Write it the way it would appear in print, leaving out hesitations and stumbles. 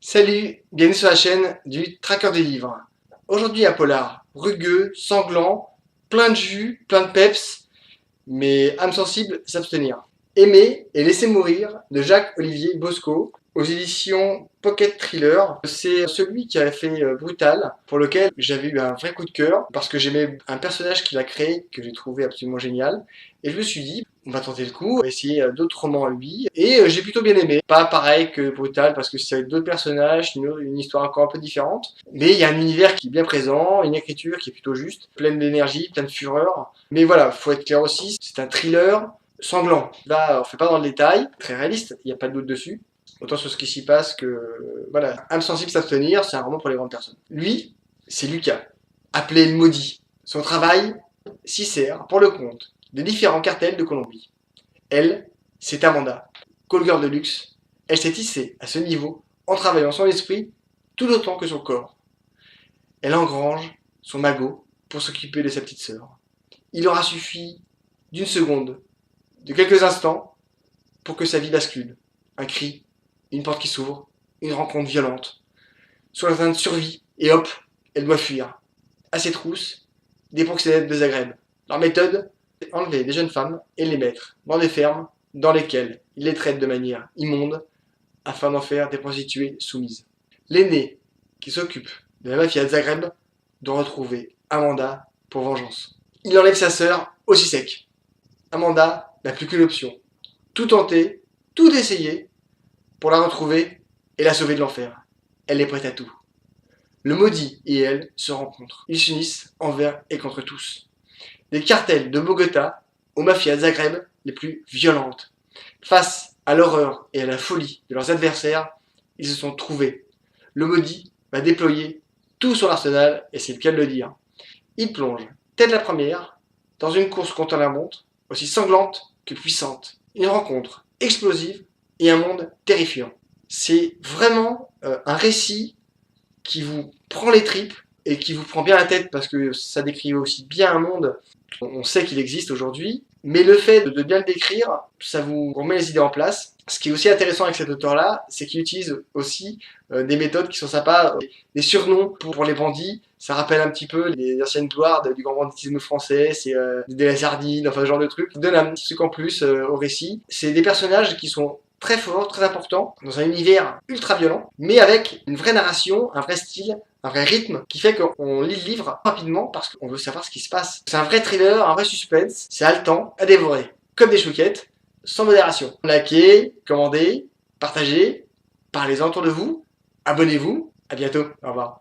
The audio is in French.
Salut, bienvenue sur la chaîne du Traqueur des livres. Aujourd'hui un polar, rugueux, sanglant, plein de jus, plein de peps, mais âme sensible, s'abstenir. Aimer et laisser mourir de Jacques-Olivier Bosco aux éditions Pocket Thriller. C'est celui qui avait fait Brutal, pour lequel j'avais eu un vrai coup de cœur parce que j'aimais un personnage qu'il a créé que j'ai trouvé absolument génial. Et je me suis dit, on va tenter le coup, on va essayer d'autres romans à lui. Et j'ai plutôt bien aimé. Pas pareil que Brutal parce que c'est avec d'autres personnages, une histoire encore un peu différente. Mais il y a un univers qui est bien présent, une écriture qui est plutôt juste, pleine d'énergie, pleine de fureur. Mais voilà, faut être clair aussi, c'est un thriller sanglant. Là, on fait pas dans le détail, très réaliste, il n'y a pas de doute dessus. Autant sur ce qui s'y passe que, voilà, âme sensible s'abstenir, c'est un roman pour les grandes personnes. Lui, c'est Lucas, appelé le maudit. Son travail s'y sert pour le compte des différents cartels de Colombie. Elle, c'est Amanda, call girl de luxe. Elle s'est hissée à ce niveau en travaillant son esprit tout autant que son corps. Elle engrange son magot pour s'occuper de sa petite sœur. Il aura suffi d'une seconde, de quelques instants, pour que sa vie bascule. Un cri, une porte qui s'ouvre, une rencontre violente. Sur l'instinct de survie, et hop, elle doit fuir. À ses trousses, des proxénètes désagréables. Leur méthode, c'est enlever des jeunes femmes et les mettre dans des fermes dans lesquelles ils les traitent de manière immonde afin d'en faire des prostituées soumises. L'aîné, qui s'occupe de la mafia de Zagreb, doit retrouver Amanda pour vengeance. Il enlève sa sœur aussi sec. Amanda n'a plus qu'une option. Tout tenter, tout essayer pour la retrouver et la sauver de l'enfer. Elle est prête à tout. Le maudit et elle se rencontrent. Ils s'unissent envers et contre tous. Des cartels de Bogota aux mafias de Zagreb les plus violentes. Face à l'horreur et à la folie de leurs adversaires, ils se sont trouvés. Le maudit va déployer tout son arsenal, et c'est le cas de le dire. Il plonge, tête la première, dans une course contre la montre, aussi sanglante que puissante. Une rencontre explosive et un monde terrifiant. C'est vraiment un récit qui vous prend les tripes et qui vous prend bien la tête parce que ça décrit aussi bien un monde. On sait qu'il existe aujourd'hui, mais le fait de bien le décrire, ça vous remet les idées en place. Ce qui est aussi intéressant avec cet auteur-là, c'est qu'il utilise aussi des méthodes qui sont sympas, des surnoms pour les bandits. Ça rappelle un petit peu les anciennes gloires du grand banditisme français, c'est des Lazardines, enfin ce genre de trucs. Ça donne un petit truc en plus au récit. C'est des personnages qui sont très forts, très importants, dans un univers ultra violent, mais avec une vraie narration, un vrai style, un vrai rythme qui fait qu'on lit le livre rapidement parce qu'on veut savoir ce qui se passe. C'est un vrai thriller, un vrai suspense, c'est haletant, à dévorer, comme des chouquettes, sans modération. Likez, commandez, partagez, parlez-en autour de vous, abonnez-vous, à bientôt, au revoir.